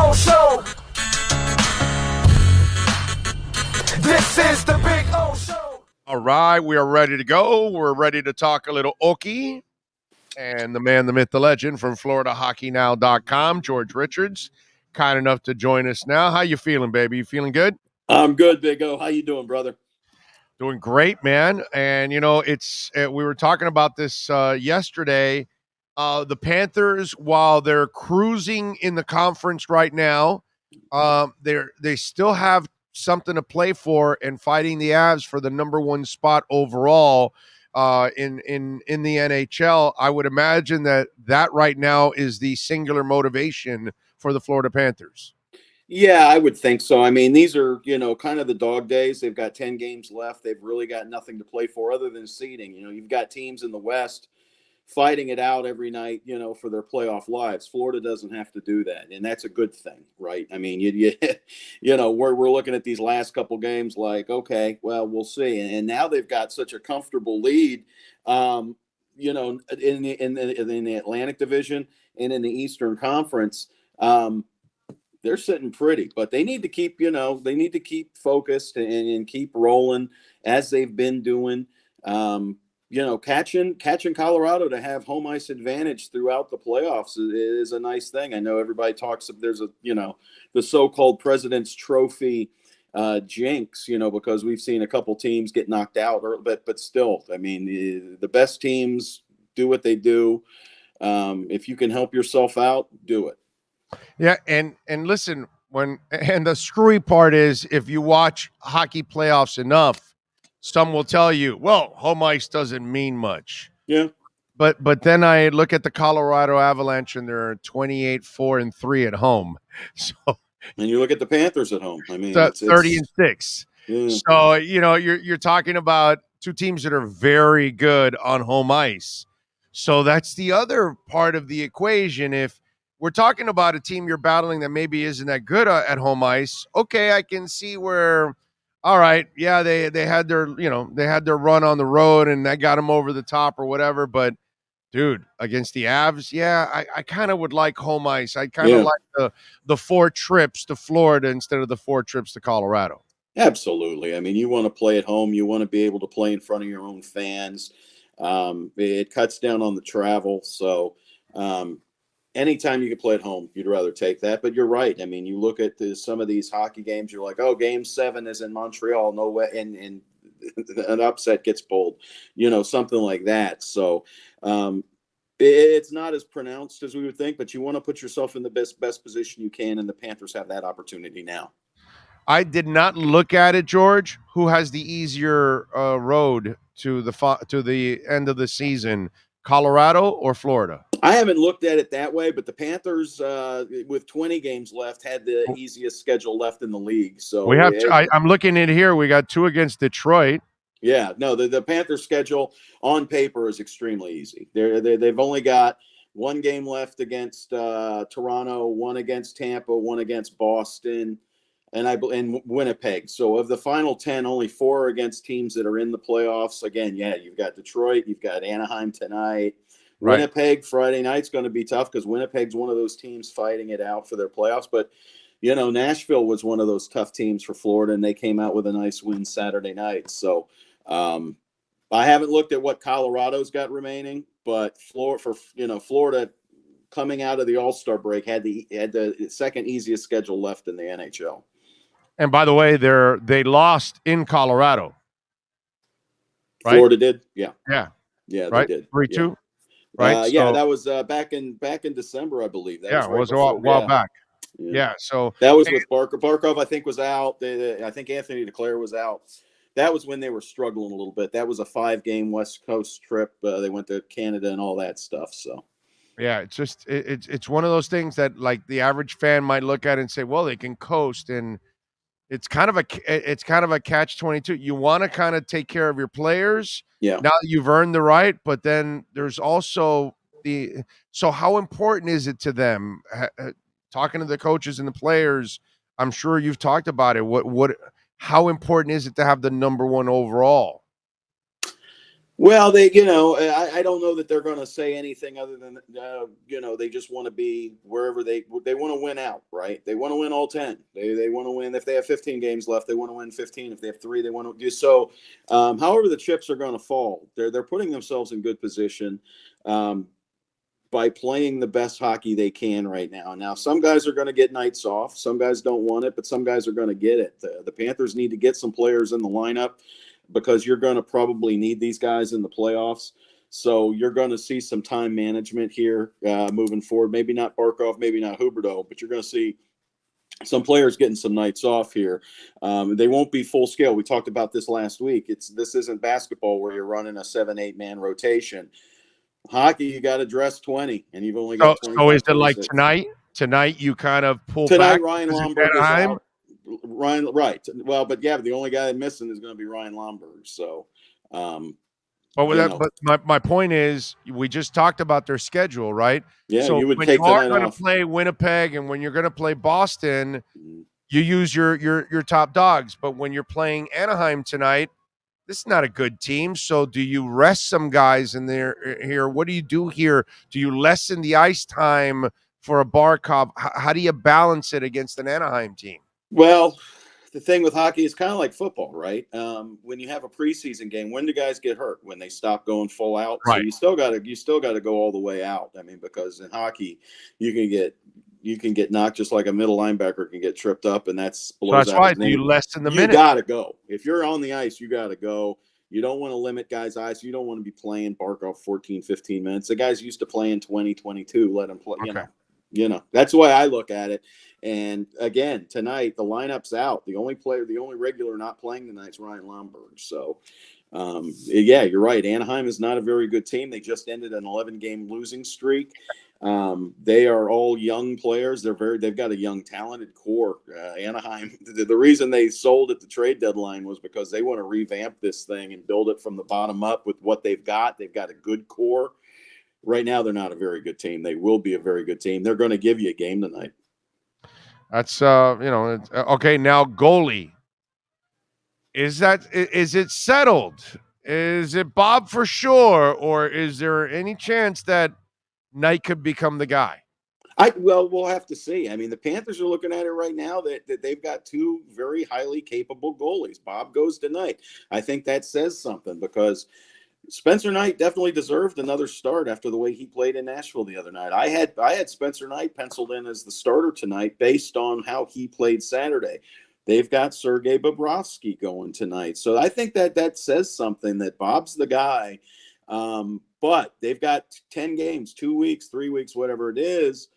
O Show. This is the Big O Show. All right, we are ready to go. We're ready to talk a little Okie. And the man, the myth, the legend from FloridaHockeyNow.com, George Richards, kind enough to join us now. How you feeling, baby? You feeling good? I'm good, Big O. How you doing, brother? Doing great, man. And, you know, it's we were talking about this yesterday. The Panthers, while they're cruising in the conference right now, they still have something to play for and fighting the Avs for the number one spot overall in the NHL. I would imagine that right now is the singular motivation for the Florida Panthers. Yeah, I would think so. I mean, these are, kind of the dog days. They've got 10 games left. They've really got nothing to play for other than seeding. You've got teams in the West fighting it out every night, for their playoff lives. Florida doesn't have to do that, and that's a good thing, right? I mean, we're looking at these last couple games like, okay, well, we'll see. And now they've got such a comfortable lead, in the Atlantic Division and in the Eastern Conference. They're sitting pretty, but they need to keep, focused and keep rolling as they've been doing. Catching Colorado to have home ice advantage throughout the playoffs is a nice thing. I know everybody talks of there's the so-called President's Trophy jinx, because we've seen a couple teams get knocked out, but still, I mean, the best teams do what they do. If you can help yourself out, do it. Yeah, and listen, and the screwy part is if you watch hockey playoffs enough, some will tell you, well, home ice doesn't mean much. Yeah. But then I look at the Colorado Avalanche and they're 28-4-3 at home. So and you look at the Panthers at home. I mean, it's 30-6. Yeah. So, you're talking about two teams that are very good on home ice. So that's the other part of the equation. If we're talking about a team you're battling that maybe isn't that good at home ice, okay, I can see where, all right, yeah, they had their run on the road and that got them over the top or whatever. But dude, against the Avs, yeah, I kind of would like home ice. I kind of like the 4 trips to Florida instead of the 4 trips to Colorado. Absolutely. I mean, you want to play at home. You want to be able to play in front of your own fans. It cuts down on the travel. So anytime you can play at home, you'd rather take that. But you're right. I mean, you look at some of these hockey games, you're like, oh, game 7 is in Montreal. No way. And an upset gets pulled, something like that. So it's not as pronounced as we would think, but you want to put yourself in the best position you can. And the Panthers have that opportunity now. I did not look at it, George. Who has the easier road to the end of the season, Colorado or Florida? I haven't looked at it that way, but the Panthers, with 20 games left, had the easiest schedule left in the league. So we have. I'm looking at it here. We got 2 against Detroit. Yeah, no, the Panthers' schedule on paper is extremely easy. They've only got 1 game left against Toronto, 1 against Tampa, 1 against Boston, and Winnipeg. So of the final 10, only 4 are against teams that are in the playoffs. Again, yeah, you've got Detroit, you've got Anaheim tonight. Right. Winnipeg Friday night's going to be tough because Winnipeg's one of those teams fighting it out for their playoffs. But, Nashville was one of those tough teams for Florida, and they came out with a nice win Saturday night. So I haven't looked at what Colorado's got remaining, but Florida coming out of the All-Star break had the second easiest schedule left in the NHL. And by the way, they lost in Colorado. Right? Florida did, yeah, right? They did 3-2. Right? That was back in December, I believe. That was a while back. Yeah, so that was with Barker. Barkov, I think, was out. I think Anthony DeClaire was out. That was when they were struggling a little bit. That was a 5-game West Coast trip. They went to Canada and all that stuff. So, yeah, it's just it's one of those things that like the average fan might look at and say, well, they can coast, and it's kind of a catch-22. You want to kind of take care of your players. Yeah. Now that you've earned the right, but then there's also so how important is it to them? Talking to the coaches and the players, I'm sure you've talked about it. How important is it to have the number 1 overall? Well, I don't know that they're going to say anything other than, they just want to be wherever they want to win out, right? They want to win all 10. They want to win. If they have 15 games left, they want to win 15. If they have 3, they want to do so. However, the chips are going to fall. They're putting themselves in good position. By playing the best hockey they can right now. Now, some guys are going to get nights off. Some guys don't want it, but some guys are going to get it. The Panthers need to get some players in the lineup because you're going to probably need these guys in the playoffs. So you're going to see some time management here moving forward. Maybe not Barkov, maybe not Huberdeau, but you're going to see some players getting some nights off here. They won't be full scale. We talked about this last week. This isn't basketball where you're running a 7-8 man rotation. Hockey, you got to dress 20, and you've only got So 25, is it like 26. tonight? Tonight you kind of pull Tonight, back Ryan because it's Lomberg is Anaheim? out. Right. Well, but yeah, the only guy missing is going to be Ryan Lomberg. So, But my point is, we just talked about their schedule, right? yeah, So you would when take you are tonight going to off. play Winnipeg and when you're going to play Boston, you use your top dogs. But when you're playing Anaheim tonight, this is not a good team. So do you rest some guys in there here? What do you do here? Do you lessen the ice time for a Barkov? How do you balance it against an Anaheim team? Well, the thing with hockey is kind of like football, right? When you have a preseason game, when do guys get hurt? When they stop going full out. So Right. you still got to go all the way out. I mean, because in hockey, you can get knocked just like a middle linebacker can get tripped up, and So blows that's out why his do you name. lessen the You minutes? got to go. If you're on the ice, you got to go. You don't want to limit guys' ice. You don't want to be playing Barkov 14, 15 minutes. The guys used to playing 20, 22. Let them play, Okay. That's the way I look at it. And again, tonight the lineup's out. The only regular not playing tonight is Ryan Lomberg. So, yeah, you're right. Anaheim is not a very good team. They just ended an 11-game losing streak. They are all young players. They've got a young, talented core. Anaheim. The reason they sold at the trade deadline was because they want to revamp this thing and build it from the bottom up with what they've got. They've got a good core. Right now, they're not a very good team. They will be a very good team. They're going to give you a game tonight. That's okay. Now goalie, is it settled? Is it Bob for sure, or is there any chance that Knight could become the guy? We'll have to see. I mean, the Panthers are looking at it right now that they've got 2 very highly capable goalies. Bob goes tonight. I think that says something because Spencer Knight definitely deserved another start after the way he played in Nashville the other night. I had Spencer Knight penciled in as the starter tonight based on how he played Saturday. They've got Sergei Bobrovsky going tonight. So I think that says something that Bob's the guy. But they've got 10 games, 2 weeks, 3 weeks, whatever it is,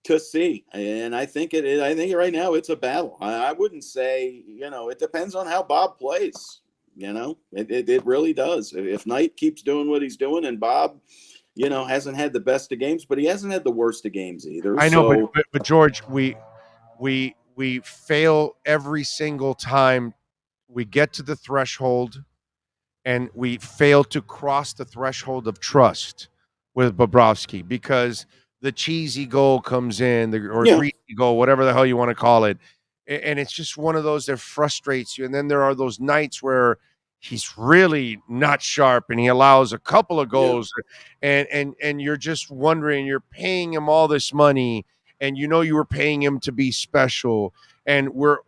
to see. And I think right now it's a battle. I wouldn't say, it depends on how Bob plays. It really does. If Knight keeps doing what he's doing and Bob, hasn't had the best of games, but he hasn't had the worst of games either. I know, So but George, we fail every single time we get to the threshold, and we fail to cross the threshold of trust with Bobrovsky because the cheesy goal comes in, or yeah, greasy goal, whatever the hell you want to call it, and it's just one of those that frustrates you. And then there are those nights where he's really not sharp, and he allows a couple of yeah. goals, and you're just wondering, you're paying him all this money, and you were paying him to be special, and we're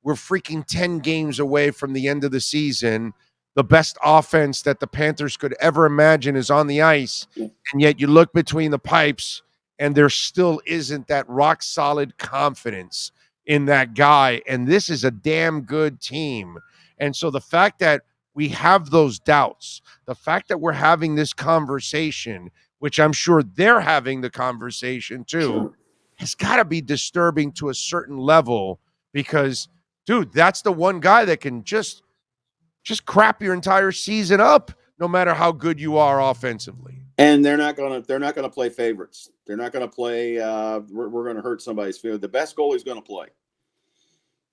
freaking 10 games away from the end of the season. The best offense that the Panthers could ever imagine is on the ice. Yeah. And yet you look between the pipes and there still isn't that rock solid confidence in that guy. And this is a damn good team. And so the fact that we have those doubts, the fact that we're having this conversation, which I'm sure they're having the conversation too, Sure. has got to be disturbing to a certain level because, dude, that's the one guy that can just crap your entire season up, no matter how good you are offensively. And they're not gonna play favorites. They're not gonna play. We're gonna hurt somebody's feelings. The best goalie's gonna play.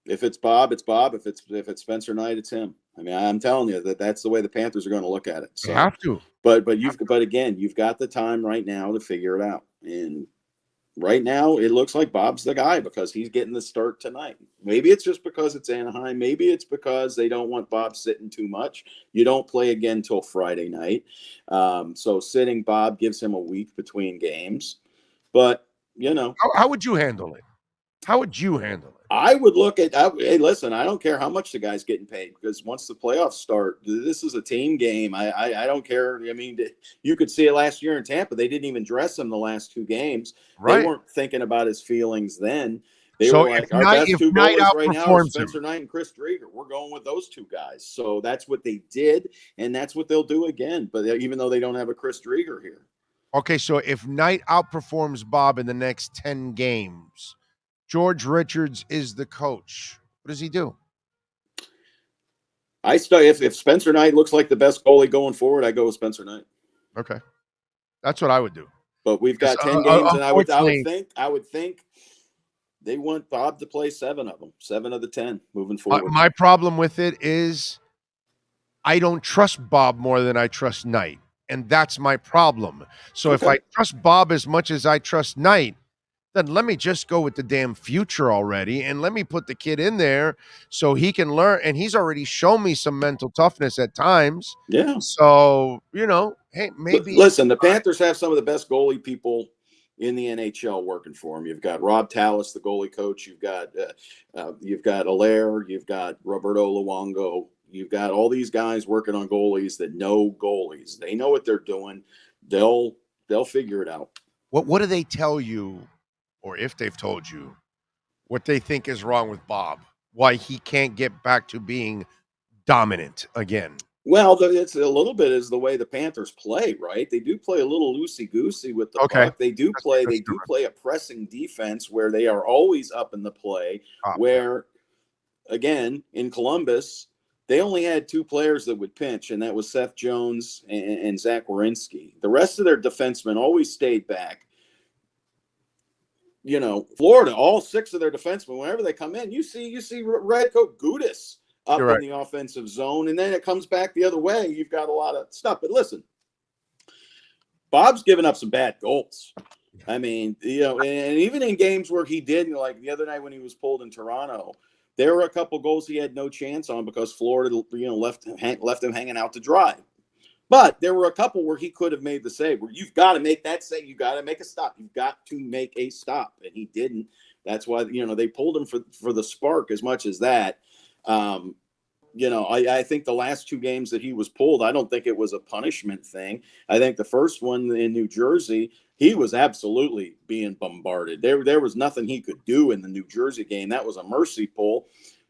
If it's Bob, it's Bob. If it's Spencer Knight, it's him. I mean, I'm telling you that's the way the Panthers are going to look at it. They So, have to. but again, you've got the time right now to figure it out. And right now it looks like Bob's the guy because he's getting the start tonight. Maybe it's just because it's Anaheim. Maybe it's because they don't want Bob sitting too much. You don't play again till Friday night. So sitting Bob gives him a week between games. But, How would you handle it? How would you handle it? I would look at, hey, listen, I don't care how much the guy's getting paid because once the playoffs start, this is a team game. I don't care. I mean, you could see it last year in Tampa. They didn't even dress him the last 2 games. They Right. weren't thinking about his feelings then. They So were like, our best 2 Knight goalies right now are outperforms him. Spencer Knight and Chris Drieger. We're going with those 2 guys. So that's what they did, and that's what they'll do again. But even though they don't have a Chris Drieger here. Okay, so if Knight outperforms Bob in the next 10 games, George Richards is the coach. What does he do? If Spencer Knight looks like the best goalie going forward, I go with Spencer Knight. Okay. That's what I would do. But we've got 10 games, and I would think they want Bob to play 7 of them, 7 of the 10 moving forward. My problem with it is I don't trust Bob more than I trust Knight, and that's my problem. So if I trust Bob as much as I trust Knight, then let me just go with the damn future already, and let me put the kid in there so he can learn. And he's already shown me some mental toughness at times. Yeah. So, hey, maybe. Listen, the Panthers have some of the best goalie people in the NHL working for them. You've got Rob Tallis, the goalie coach. You've got Allaire. You've got Roberto Luongo. You've got all these guys working on goalies that know goalies. They know what they're doing. They'll figure it out. What do they tell you, or if they've told you, what they think is wrong with Bob? Why he can't get back to being dominant again? Well, it's a little bit is the way the Panthers play, right? They do play a little loosey-goosey with the puck. They do play a pressing defense where they are always up in the play. Where, again, in Columbus, they only had 2 players that would pinch, and that was Seth Jones and Zach Werenski. The rest of their defensemen always stayed back. Florida, all 6 of their defensemen, whenever they come in, you see Radko Gudas up in the offensive zone, and then it comes back the other way. You've got a lot of stuff. But listen, Bob's given up some bad goals. I mean, and even in games where he didn't, like the other night when he was pulled in Toronto, there were a couple goals he had no chance on because Florida, left him hanging out to dry. But there were a couple where he could have made the save, where you've got to make that save. You've got to make a stop. You've got to make a stop. And he didn't. That's why, they pulled him for the spark as much as that. I think the last 2 games that he was pulled, I don't think it was a punishment thing. I think the first one in New Jersey, he was absolutely being bombarded. There was nothing he could do in the New Jersey game. That was a mercy pull.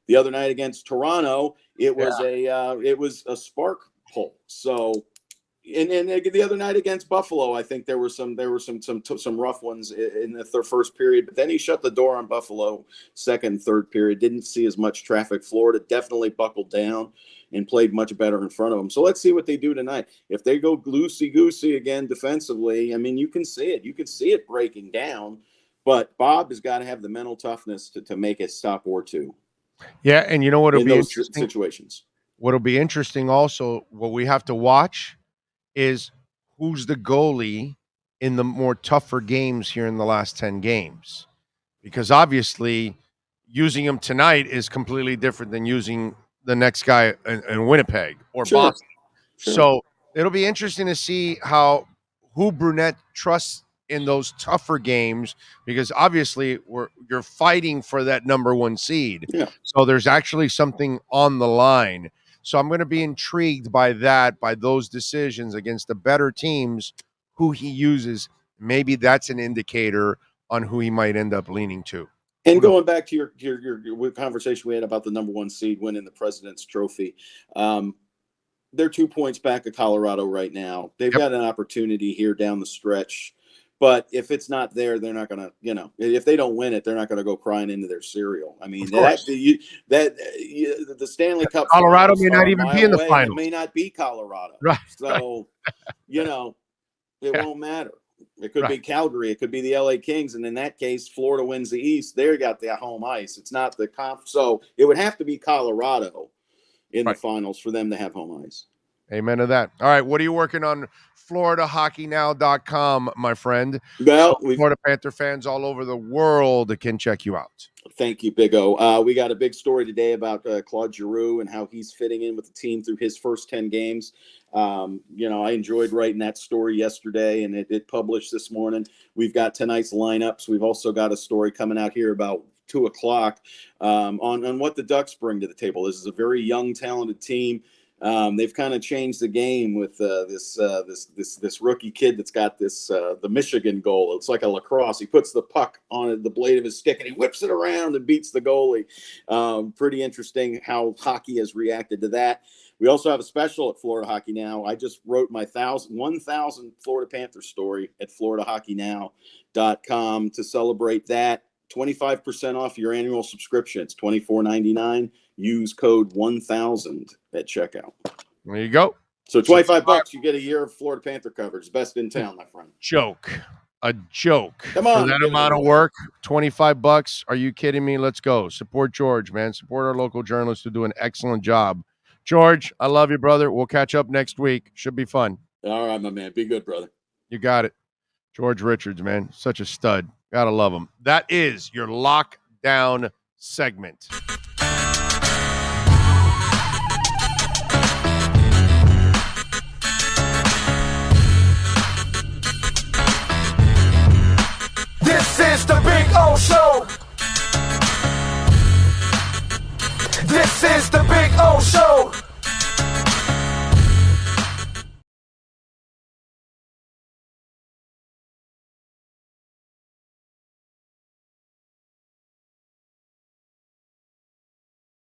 The other night against Toronto, it was a spark pull. So, and the other night against Buffalo, I think there were some rough ones in the first period, but then he shut the door on Buffalo second, third period. Didn't see as much traffic. Florida definitely buckled down and played much better in front of them. So let's see what they do tonight. If they go loosey-goosey again defensively, I mean, you can see it. You can see it breaking down, but Bob has got to have the mental toughness to make a stop or 2. Yeah, and you know what will be interesting? Situations. What'll be interesting also, what we have to watch is who's the goalie in the more tougher games here in the last 10 games. Because obviously using him tonight is completely different than using the next guy in Winnipeg or Boston. Sure. So it'll be interesting to see who Brunette trusts in those tougher games, because obviously you're fighting for that number 1 seed. Yeah. So there's actually something on the line. So I'm going to be intrigued by those decisions against the better teams, who he uses. Maybe that's an indicator on who he might end up leaning to. And going back to your conversation we had about the number 1 seed winning the President's Trophy, they're 2 points back of Colorado right now. They've got an opportunity here down the stretch. But if it's not there, they're not going to, if they don't win it, they're not going to go crying into their cereal. I mean, the Stanley Cup. Colorado may not even be in the finals. It may not be Colorado. Right. So, it won't matter. It could be Calgary. It could be the LA Kings. And in that case, Florida wins the East. They got the home ice. It's not the So it would have to be Colorado in the finals for them to have home ice. Amen to that. All right, what are you working on? FloridaHockeyNow.com, my friend. So Well, Florida Panther fans all over the world can check you out. thank you, Big O. We got a big story today about Claude Giroux and how he's fitting in with the team through his first 10 games. I enjoyed writing that story yesterday, and it published this morning. We've got tonight's lineups. We've also got a story coming out here about 2 o'clock on what the Ducks bring to the table. This is a very young, talented team. They've kind of changed the game with this rookie kid that's got the Michigan goal. It's like a lacrosse. He puts the puck on the blade of his stick and he whips it around and beats the goalie. Pretty interesting how hockey has reacted to that. We also have a special at Florida Hockey Now. I just wrote my 1,000 Florida Panthers story at FloridaHockeyNow.com to celebrate that. 25% off your annual subscription. It's $24.99. Use code 1000 at checkout. There you go. So $25, you get a year of Florida Panther coverage. Best in town, my friend. A joke. Come on, for that amount of work. $25. Are you kidding me? Let's go. Support George, man. Support our local journalists who do an excellent job. George, I love you, brother. We'll catch up next week. Should be fun. All right, my man. Be good, brother. You got it. George Richards, man. Such a stud. Gotta love him. That is your lockdown segment.